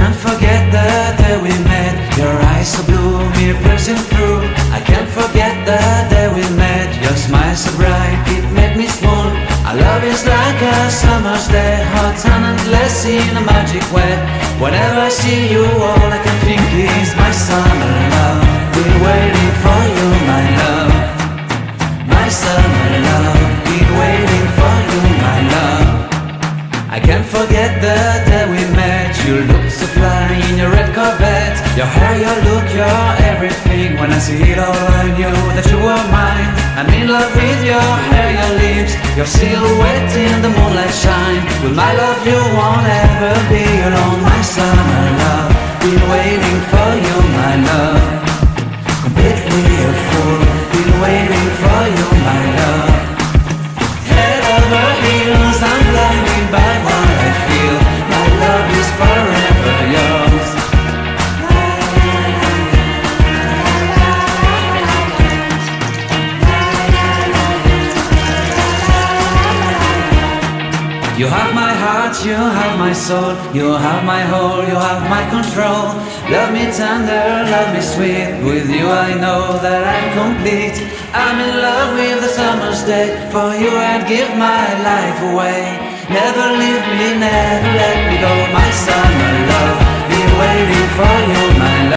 can't forget the day we met. Your eyes so blue, me piercing through. I can't forget the day we met. Your smile so bright, it made me swoon. Our love is like a summer's day, hot and endless in a magic way. Whenever I see you, all I can think is my summer love. Been waiting for you, my love. My summer love. Been waiting for you, my love. I can't forget the day we met. You look so fly in your red Corvette. Your hair, your look, your everything. When I see it all, I knew that you were mine. I'm in love with your hair, your lips, your silhouette in the moonlight shine. With my love you won't ever be alone. My summer love, been waiting for you, my love. Completely a fool, been waiting for you, my love. Head over heels, I'm blinded by what I feel. My love is forever yours. You have my heart, you have my soul. You have my whole, you have my control. Love me tender, love me sweet. With you I know that I'm complete. I'm in love with the summer's day. For you I'd give my life away. Never leave me, never let me go. My summer love, be waiting for you, my love.